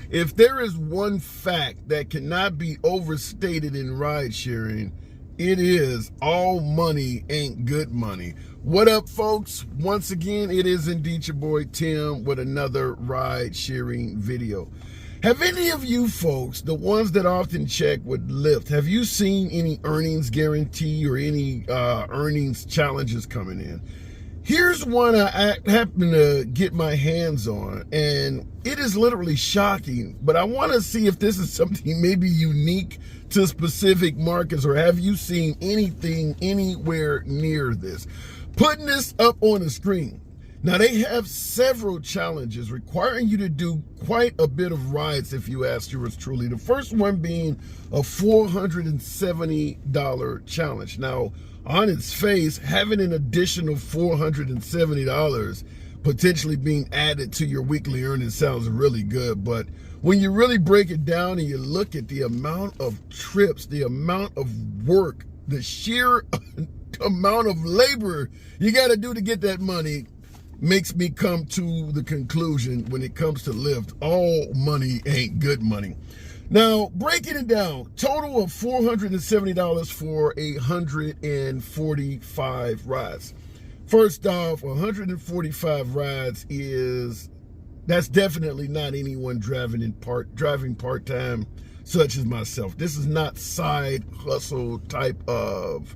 If there is one fact that cannot be overstated in ride sharing, it is all money ain't good money. What up, folks? Once again, it is indeed your boy Tim with another ride sharing video. Have any of you folks, the ones that often check with Lyft, have you seen any earnings guarantee or any earnings challenges coming in? Here's one I happen to get my hands on, and it is literally shocking, but I want to see if this is something maybe unique to specific markets, or have you seen anything anywhere near this? Putting this up on the screen. Now, they have several challenges requiring you to do quite a bit of rides, if you ask yours truly. The first one being a $470 challenge. Now, on its face, having an additional $470 potentially being added to your weekly earnings sounds really good. But when you really break it down and you look at the amount of trips, the amount of work, the sheer amount of labor you got to do to get that money, makes me come to the conclusion when it comes to Lyft, all money ain't good money. Now, breaking it down, total of $470 for 145 rides. First off, 145 rides that's definitely not anyone driving part-time, such as myself. This is not side hustle type of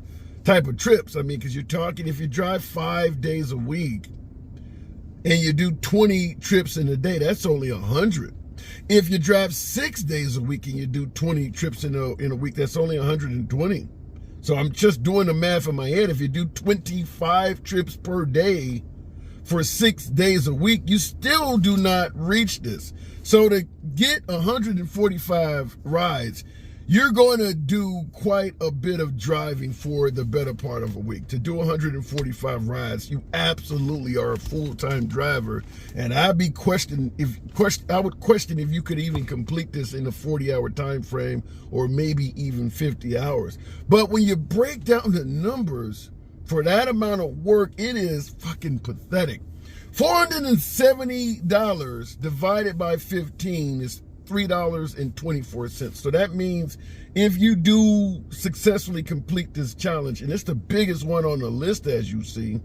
trips. I mean, because you're talking, if you drive 5 days a week and you do 20 trips in a day, that's only 100. If you drive 6 days a week and you do 20 trips in a week, that's only 120. So I'm just doing the math in my head. If you do 25 trips per day for 6 days a week, you still do not reach this. So to get 145 rides, you're going to do quite a bit of driving for the better part of a week. To do 145 rides, you absolutely are a full-time driver. And I would question if you could even complete this in a 40-hour time frame, or maybe even 50 hours. But when you break down the numbers for that amount of work, it is fucking pathetic. $470 divided by 15 is $3.24. So that means if you do successfully complete this challenge, and it's the biggest one on the list, as you see,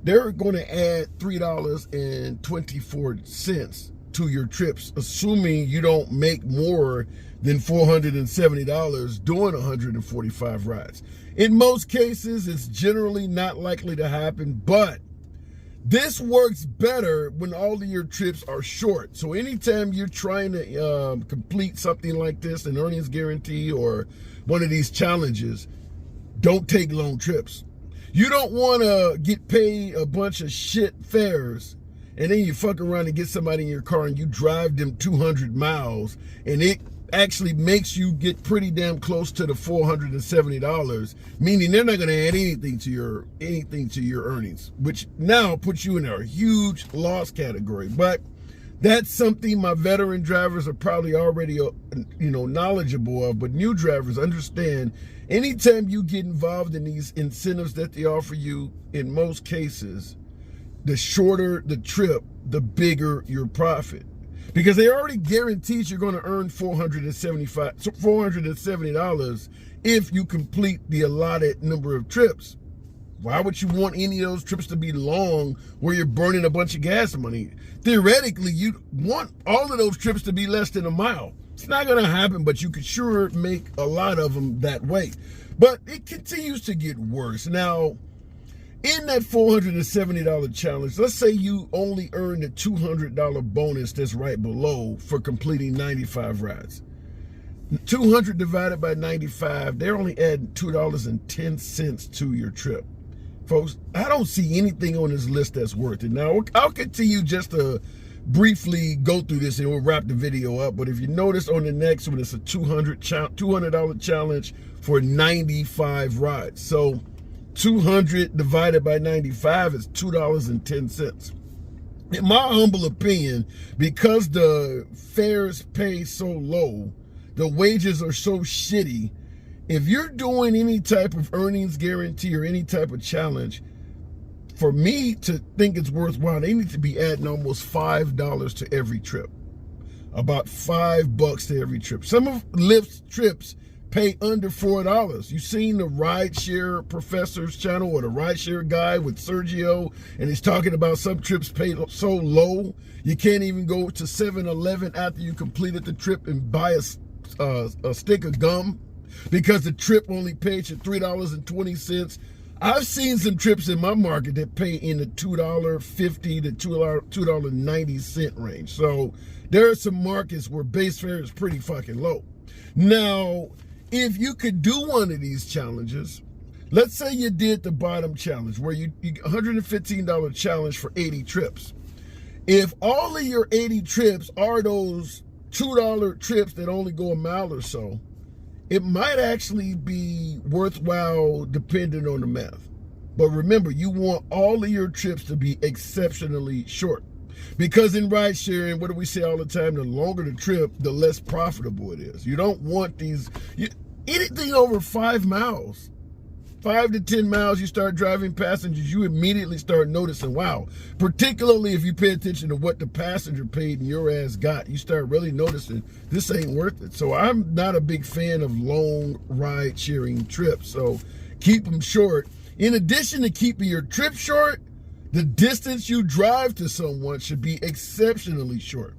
they're going to add $3.24 to your trips, assuming you don't make more than $470 doing 145 rides. In most cases, it's generally not likely to happen, but this works better when all of your trips are short. So anytime you're trying to complete something like this, an earnings guarantee or one of these challenges, don't take long trips. You don't want to get paid a bunch of shit fares and then you fuck around and get somebody in your car and you drive them 200 miles and it actually makes you get pretty damn close to the $470, meaning they're not going to add anything to your earnings, which now puts you in a huge loss category. But that's something my veteran drivers are probably already knowledgeable of, but new drivers understand anytime you get involved in these incentives that they offer you, in most cases, the shorter the trip, the bigger your profit. Because they already guaranteed you're going to earn $470 if you complete the allotted number of trips. Why would you want any of those trips to be long where you're burning a bunch of gas money? Theoretically, you want all of those trips to be less than a mile. It's not going to happen, but you could sure make a lot of them that way. But it continues to get worse. Now, in that $470 challenge, let's say you only earned a $200 bonus that's right below for completing 95 rides. 200 divided by 95, they're only adding $2.10 to your trip. Folks, I don't see anything on this list that's worth it. Now, I'll continue just to briefly go through this and we'll wrap the video up. But if you notice on the next one, it's a $200 challenge for 95 rides. So 200 divided by 95 is $2.10. In my humble opinion, because the fares pay so low, the wages are so shitty, if you're doing any type of earnings guarantee or any type of challenge, for me to think it's worthwhile, they need to be adding almost $5 to every trip. about $5 to every trip. Some of Lyft's trips pay under $4. You've seen the Rideshare Professor's channel or the Rideshare guy with Sergio, and he's talking about some trips pay so low you can't even go to 7-Eleven after you completed the trip and buy a stick of gum because the trip only paid you $3.20. I've seen some trips in my market that pay in the $2.50 to $2.90 range. So there are some markets where base fare is pretty fucking low. Now, if you could do one of these challenges, let's say you did the bottom challenge where you $115 challenge for 80 trips. If all of your 80 trips are those $2 trips that only go a mile or so, it might actually be worthwhile depending on the math. But remember, you want all of your trips to be exceptionally short. Because in ride sharing, what do we say all the time? The longer the trip, the less profitable it is. You don't want anything over 5 miles. 5 to 10 miles, you start driving passengers, you immediately start noticing, wow, particularly if you pay attention to what the passenger paid and your ass got, you start really noticing this ain't worth it. So I'm not a big fan of long ride sharing trips. So keep them short. In addition to keeping your trip short, the distance you drive to someone should be exceptionally short.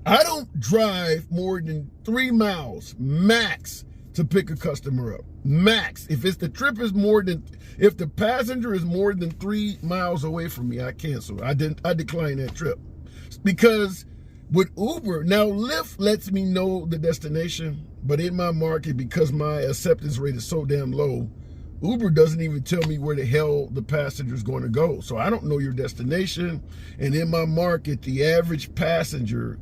I don't drive more than 3 miles max to pick a customer up. Max. If the passenger is more than 3 miles away from me, I cancel. I decline that trip. Because with Uber, now Lyft lets me know the destination, but in my market, because my acceptance rate is so damn low, Uber doesn't even tell me where the hell the passenger is going to go. So I don't know your destination. And in my market, the average passenger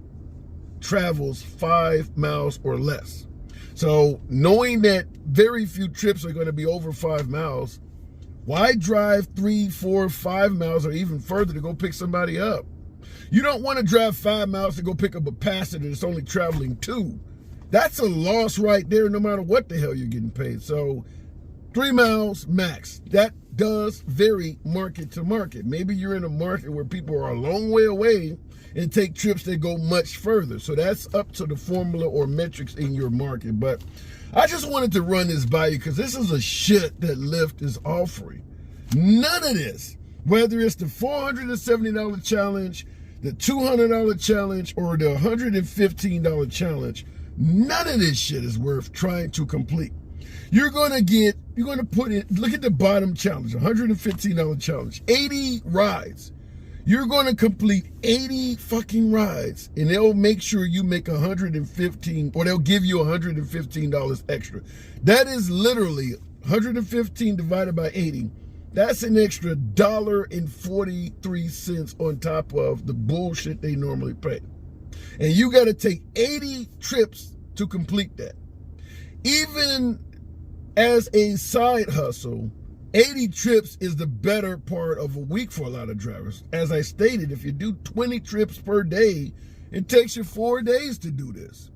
travels 5 miles or less. So knowing that very few trips are going to be over 5 miles, why drive 3, 4, 5 miles or even further to go pick somebody up? You don't want to drive 5 miles to go pick up a passenger that's only traveling 2. That's a loss right there, no matter what the hell you're getting paid. So 3 miles max. That does vary market to market. Maybe you're in a market where people are a long way away and take trips that go much further. So that's up to the formula or metrics in your market. But I just wanted to run this by you because this is a shit that Lyft is offering. None of this, whether it's the $470 challenge, the $200 challenge, or the $115 challenge, none of this shit is worth trying to complete. You're going to put in, look at the bottom challenge, $115 challenge, 80 rides. You're going to complete 80 fucking rides, and they'll make sure you make $115, or they'll give you $115 extra. That is literally 115 divided by 80. That's an extra $1.43 on top of the bullshit they normally pay. And you got to take 80 trips to complete that. Even as a side hustle, 80 trips is the better part of a week for a lot of drivers. As I stated, if you do 20 trips per day, it takes you 4 days to do this.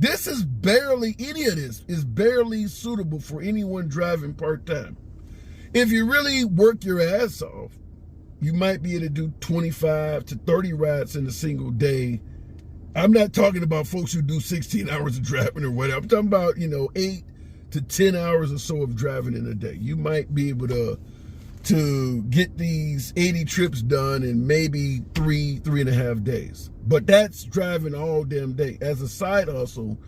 Any of this is barely suitable for anyone driving part-time. If you really work your ass off, you might be able to do 25 to 30 rides in a single day. I'm not talking about folks who do 16 hours of driving or whatever. I'm talking about, 8 to 10 hours or so of driving in a day. You might be able to get these 80 trips done in maybe 3.5 days. But that's driving all damn day. As a side hustle,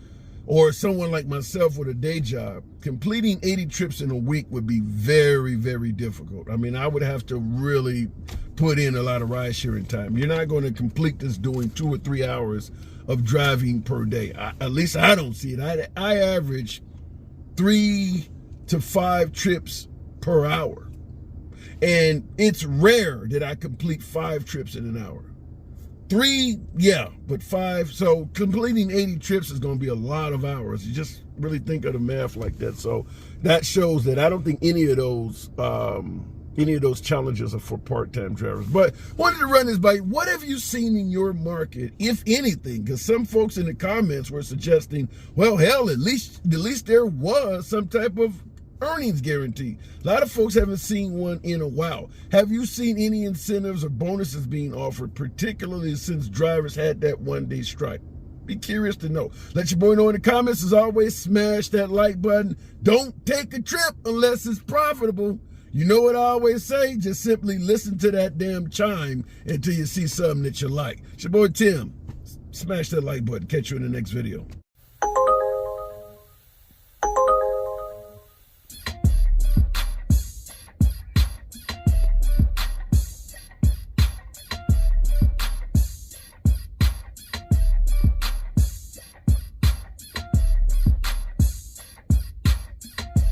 or someone like myself with a day job, completing 80 trips in a week would be very, very difficult. I mean, I would have to really put in a lot of ride sharing time. You're not going to complete this doing 2 or 3 hours of driving per day. At least I don't see it. I average 3 to 5 trips per hour. And it's rare that I complete 5 trips in an hour. 3, yeah, but 5. So completing 80 trips is going to be a lot of hours. You just really think of the math like that. So that shows that I don't think any of those challenges are for part-time drivers. But wanted to run this by you. What have you seen in your market, if anything? Because some folks in the comments were suggesting, well, hell, at least there was some type of earnings guarantee. A lot of folks haven't seen one in a while. Have you seen any incentives or bonuses being offered, particularly since drivers had that one-day strike? Be curious to know. Let your boy know in the comments. As always, smash that like button. Don't take a trip unless it's profitable. You know what I always say? Just simply listen to that damn chime until you see something that you like. It's your boy Tim. Smash that like button. Catch you in the next video.